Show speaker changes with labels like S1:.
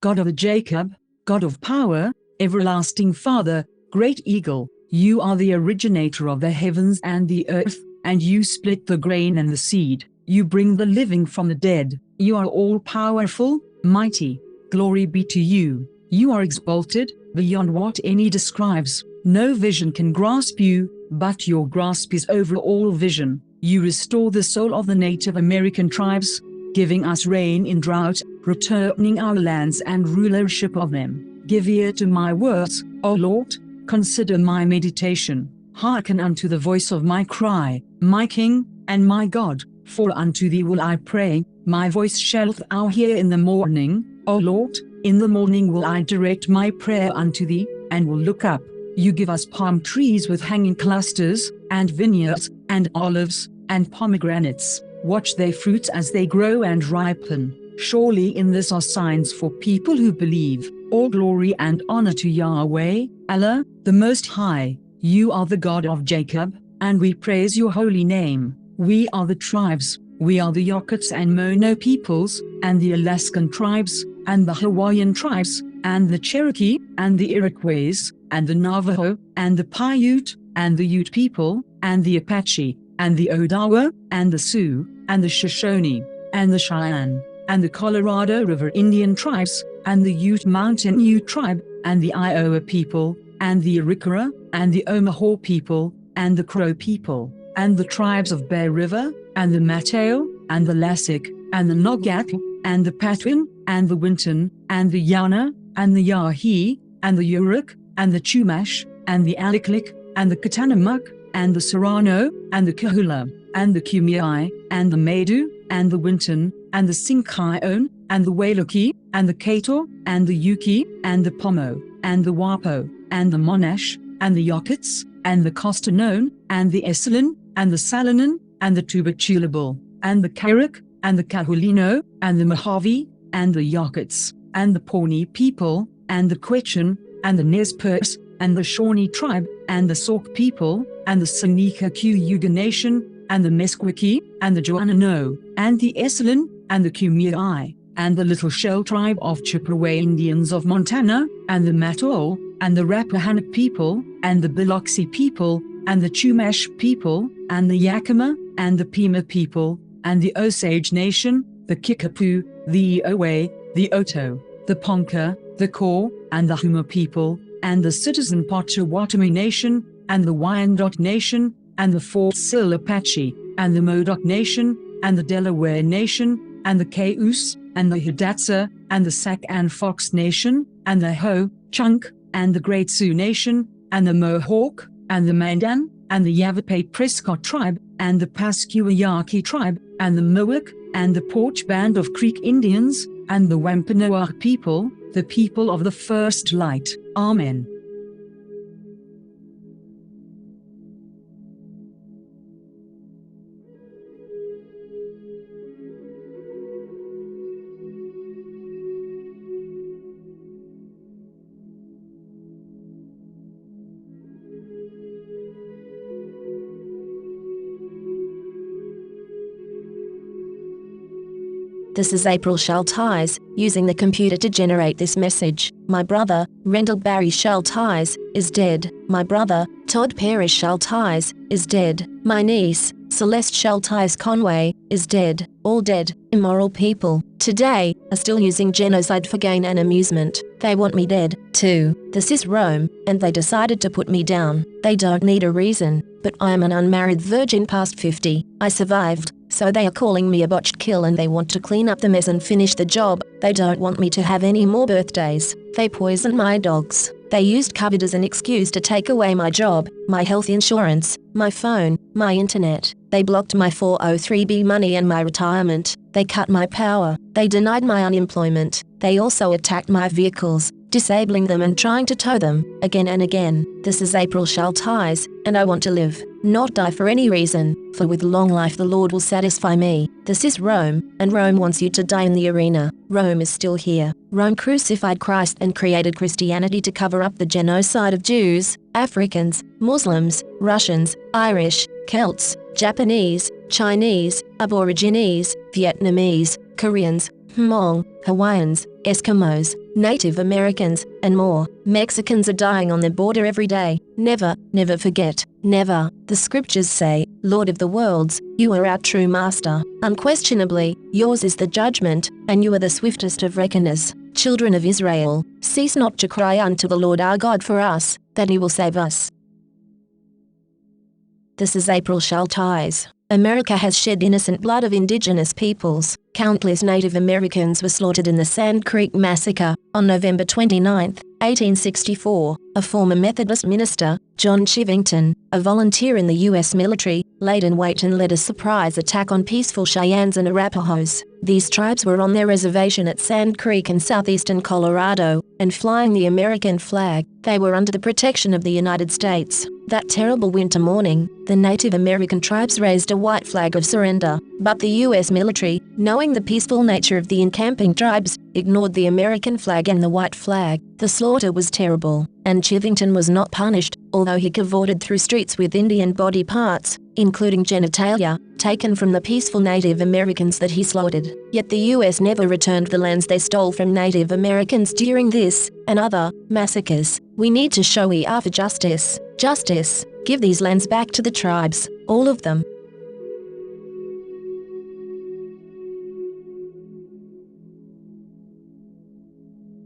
S1: God of Jacob, God of power, everlasting Father, great eagle, you are the originator of the heavens and the earth, and you split the grain and the seed, you bring the living from the dead, you are all-powerful, mighty, glory be to you, you are exalted, beyond what any describes, no vision can grasp you, but your grasp is over all vision, you restore the soul of the Native American tribes, giving us rain in drought, returning our lands and rulership of them. Give ear to my words, O Lord, consider my meditation, hearken unto the voice of my cry, my King, and my God, for unto thee will I pray, my voice shalt thou hear in the morning, O Lord, in the morning will I direct my prayer unto thee, and will look up. You give us palm trees with hanging clusters, and vineyards, and olives, and pomegranates. Watch their fruits as they grow and ripen. Surely in this are signs for people who believe. All glory and honor to Yahweh, Allah, the Most High. You are the God of Jacob, and we praise your holy name. We are the tribes, we are the Yokuts and Mono peoples, and the Alaskan tribes, and the Hawaiian tribes, and the Cherokee, and the Iroquois, and the Navajo, and the Paiute, and the Ute people, and the Apache, and the Odawa, and the Sioux, and the Shoshone, and the Cheyenne, and the Colorado River Indian tribes, and the Ute Mountain Ute tribe, and the Iowa people, and the Arikara, and the Omaha people, and the Crow people, and the tribes of Bear River, and the Mateo, and the Lasik, and the Nogat, and the Patwin, and the Winton, and the Yana, and the Yahi, and the Uruk, and the Chumash, and the Aliklik, and the Katanamuk, and the Serrano, and the Kahula, and the Kumeyaay, and the Maidu, and the Winton, and the Sinkione, and the Wailuki, and the Kato, and the Yuki, and the Pomo, and the Wapo, and the Monash, and the Yokuts, and the Costanone, and the Esalen, and the Salonen, and the Tubachulabal, and the Karuk, and the Kahulino, and the Mojave, and the Yokuts, and the Pawnee people, and the Quechan, and the Nez Perce, and the Shawnee tribe, and the Sauk people, and the Seneca Cayuga Nation, and the Meskwaki, and the Joannano, and the Esalen, and the Kumeyaay, and the Little Shell tribe of Chippewa Indians of Montana, and the Matol, and the Rappahannock people, and the Biloxi people, and the Chumash people, and the Yakima, and the Pima people, and the Osage Nation, the Kickapoo, the Owe, the Oto, the Ponca, the Kaw, and the Huma people, and the Citizen Potawatomi Nation, and the Wyandot Nation, and the Fort Sill Apache, and the Modoc Nation, and the Delaware Nation, and the Cayuse, and the Hidatsa, and the Sac and Fox Nation, and the Ho-Chunk, and the Great Sioux Nation, and the Mohawk, and the Mandan, and the Yavapai Prescott tribe, and the Pasquayaki tribe, and the Miwok, and the Porch Band of Creek Indians, and the Wampanoag people, the people of the first light. Amen.
S2: This is April Schulthies, using the computer to generate this message. My brother, Rendell Barry Schulthies, is dead. My brother, Todd Parrish Schulthies, is dead. My niece, Celeste Schulthies Conway, is dead. All dead, immoral people, today, are still using genocide for gain and amusement. They want me dead, too. This is Rome, and they decided to put me down. They don't need a reason, but I am an unmarried virgin past 50. I survived. So they are calling me a botched kill and they want to clean up the mess and finish the job. They don't want me to have any more birthdays. They poisoned my dogs. They used COVID as an excuse to take away my job, my health insurance, my phone, my internet. They blocked my 403b money and my retirement. They cut my power. They denied my unemployment. They also attacked my vehicles, disabling them and trying to tow them, again and again. This is April Schulthies, and I want to live, not die for any reason, for with long life the Lord will satisfy me. This is Rome, and Rome wants you to die in the arena. Rome is still here. Rome crucified Christ and created Christianity to cover up the genocide of Jews, Africans, Muslims, Russians, Irish, Celts, Japanese, Chinese, Aborigines, Vietnamese, Koreans, Hmong, Hawaiians, Eskimos, Native Americans, and more. Mexicans are dying on the border every day. Never, never forget. Never. The scriptures say, Lord of the worlds, you are our true master. Unquestionably, yours is the judgment, and you are the swiftest of reckoners. Children of Israel, cease not to cry unto the Lord our God for us, that he will save us. This is April Schulthies. America has shed innocent blood of indigenous peoples. Countless Native Americans were slaughtered in the Sand Creek Massacre on November 29, 1864. A former Methodist minister, John Chivington, a volunteer in the U.S. military, laid in wait and led a surprise attack on peaceful Cheyennes and Arapahoes. These tribes were on their reservation at Sand Creek in southeastern Colorado, and flying the American flag. They were under the protection of the United States. That terrible winter morning, the Native American tribes raised a white flag of surrender, but the U.S. military, knowing the peaceful nature of the encamping tribes, ignored the American flag and the white flag. The slaughter was terrible, and Chivington was not punished, although he cavorted through streets with Indian body parts, including genitalia, taken from the peaceful Native Americans that he slaughtered. Yet the U.S. never returned the lands they stole from Native Americans during this and other massacres. We need to show we are for justice. Justice. Give these lands back to the tribes, all of them.